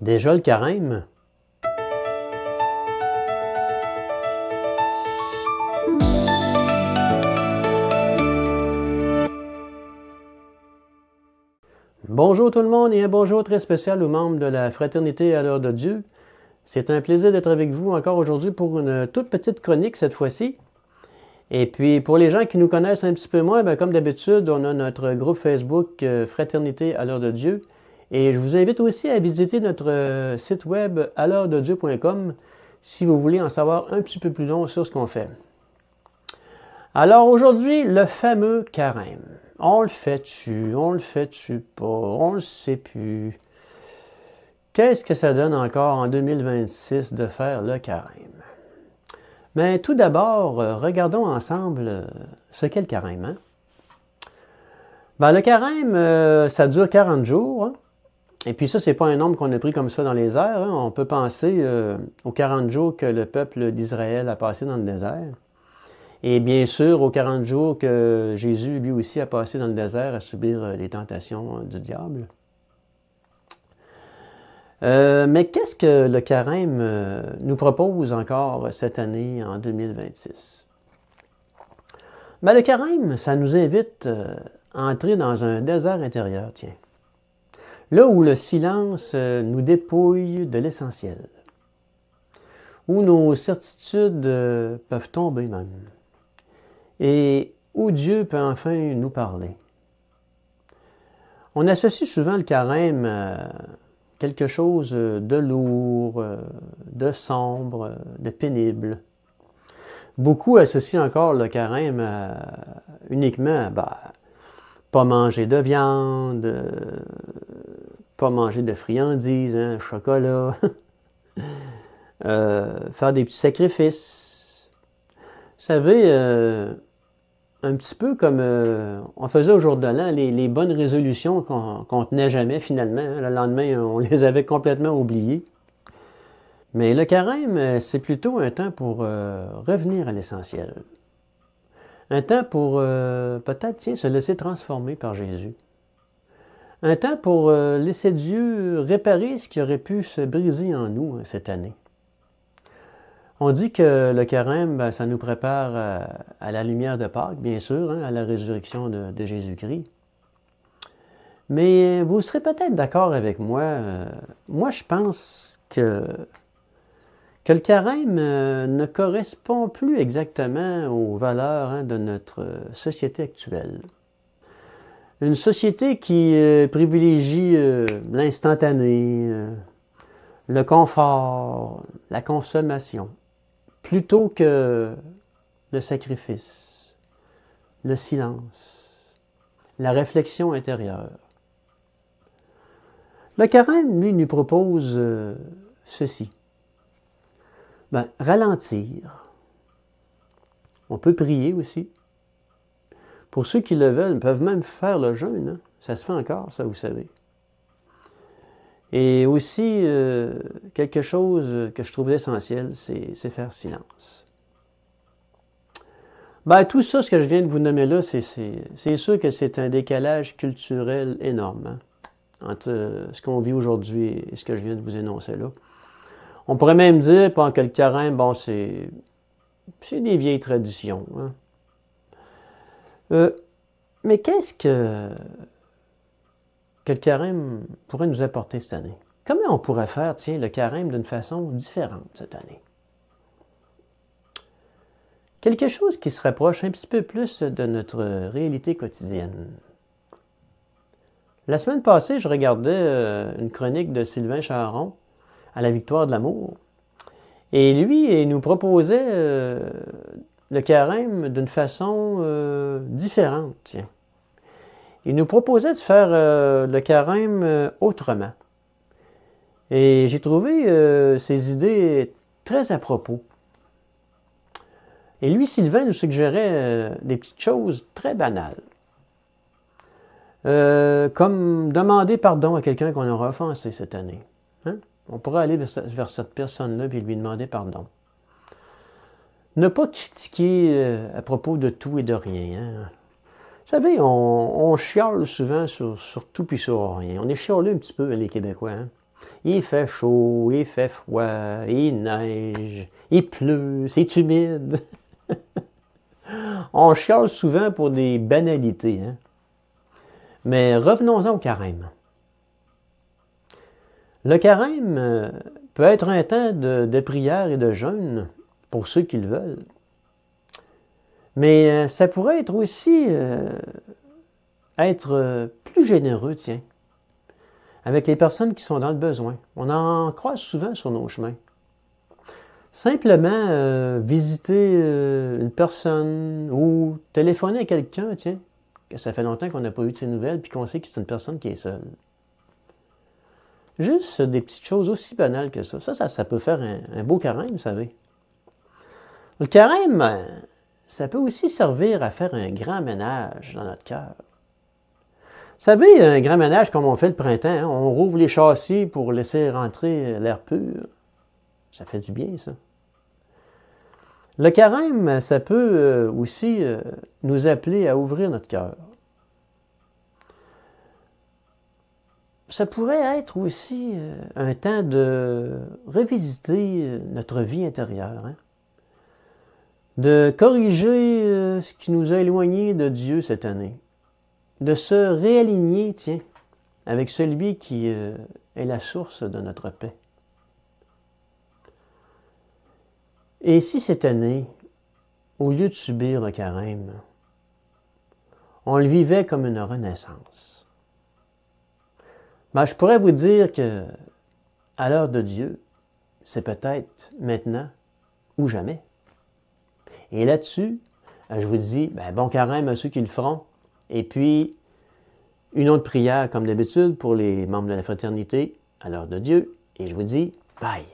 Déjà le carême? Bonjour tout le monde et un bonjour très spécial aux membres de la Fraternité à l'heure de Dieu. C'est un plaisir d'être avec vous encore aujourd'hui pour une toute petite chronique cette fois-ci. Et puis pour les gens qui nous connaissent un petit peu moins, comme d'habitude, on a notre groupe Facebook Fraternité à l'heure de Dieu. Et je vous invite aussi à visiter notre site web à l'heure-de-dieu.com si vous voulez en savoir un petit peu plus long sur ce qu'on fait. Alors aujourd'hui, le fameux carême. On le fait-tu? On le fait-tu pas? On le sait plus. Qu'est-ce que ça donne encore en 2026 de faire le carême? Mais tout d'abord, regardons ensemble ce qu'est le carême. Hein? Le carême, ça dure 40 jours. Hein? Et puis ça, c'est pas un nombre qu'on a pris comme ça dans les airs. Hein? On peut penser aux 40 jours que le peuple d'Israël a passé dans le désert. Et bien sûr, aux 40 jours que Jésus, lui aussi, a passé dans le désert à subir les tentations du diable. Mais qu'est-ce que le carême nous propose encore cette année, en 2026? Le carême, ça nous invite à entrer dans un désert intérieur, tiens. Là où le silence nous dépouille de l'essentiel. Où nos certitudes peuvent tomber même. Et où Dieu peut enfin nous parler. On associe souvent le carême à quelque chose de lourd, de sombre, de pénible. Beaucoup associent encore le carême uniquement à pas manger de viande, pas manger de friandises, hein, chocolat, faire des petits sacrifices. Vous savez, un petit peu comme on faisait au jour de l'an, les bonnes résolutions qu'on tenait jamais finalement. Hein, le lendemain, on les avait complètement oubliées. Mais le carême, c'est plutôt un temps pour revenir à l'essentiel. Un temps pour peut-être, se laisser transformer par Jésus. Un temps pour laisser Dieu réparer ce qui aurait pu se briser en nous cette année. On dit que le carême, ça nous prépare à la lumière de Pâques, bien sûr, hein, à la résurrection de Jésus-Christ. Mais vous serez peut-être d'accord avec moi. Moi, je pense que le carême ne correspond plus exactement aux valeurs de notre société actuelle. Une société qui privilégie l'instantané, le confort, la consommation, plutôt que le sacrifice, le silence, la réflexion intérieure. Le carême, lui, nous propose ceci. Ralentir. On peut prier aussi. Pour ceux qui le veulent, ils peuvent même faire le jeûne. Hein? Ça se fait encore, ça, vous savez. Et aussi, quelque chose que je trouve essentiel, c'est faire silence. Tout ça, ce que je viens de vous nommer là, c'est sûr que c'est un décalage culturel énorme hein, entre ce qu'on vit aujourd'hui et ce que je viens de vous énoncer là. On pourrait même dire que le carême, c'est des vieilles traditions. Hein. Mais qu'est-ce que le carême pourrait nous apporter cette année? Comment on pourrait faire, le carême d'une façon différente cette année? Quelque chose qui se rapproche un petit peu plus de notre réalité quotidienne. La semaine passée, je regardais une chronique de Sylvain Charon à la victoire de l'amour. Et lui, il nous proposait le carême d'une façon différente, tiens. Il nous proposait de faire le carême autrement. Et j'ai trouvé ces idées très à propos. Et lui, Sylvain, nous suggérait des petites choses très banales. Comme demander pardon à quelqu'un qu'on aura offensé cette année. Hein? On pourrait aller vers cette personne-là et lui demander pardon. Ne pas critiquer à propos de tout et de rien. Hein? Vous savez, on chiale souvent sur tout puis sur rien. On est chialeux un petit peu, les Québécois. Hein? Il fait chaud, il fait froid, il neige, il pleut, c'est humide. On chiale souvent pour des banalités, hein? Mais revenons-en au carême. Le carême peut être un temps de prière et de jeûne pour ceux qui le veulent. Mais ça pourrait être aussi être plus généreux, tiens, avec les personnes qui sont dans le besoin. On en croise souvent sur nos chemins. Simplement visiter une personne ou téléphoner à quelqu'un, tiens, que ça fait longtemps qu'on n'a pas eu de ses nouvelles, puis qu'on sait que c'est une personne qui est seule. Juste des petites choses aussi banales que ça. Ça peut faire un beau carême, vous savez. Le carême, ça peut aussi servir à faire un grand ménage dans notre cœur. Vous savez, un grand ménage comme on fait le printemps, hein, on rouvre les châssis pour laisser rentrer l'air pur. Ça fait du bien, ça. Le carême, ça peut aussi nous appeler à ouvrir notre cœur. Ça pourrait être aussi un temps de revisiter notre vie intérieure, hein? De corriger ce qui nous a éloignés de Dieu cette année, de se réaligner, tiens, avec celui qui est la source de notre paix. Et si cette année, au lieu de subir le carême, on le vivait comme une renaissance? Ben, je pourrais vous dire que, à l'heure de Dieu, c'est peut-être maintenant ou jamais. Et là-dessus, je vous dis, bon carême à ceux qui le feront. Et puis, une autre prière, comme d'habitude, pour les membres de la fraternité, à l'heure de Dieu. Et je vous dis, bye!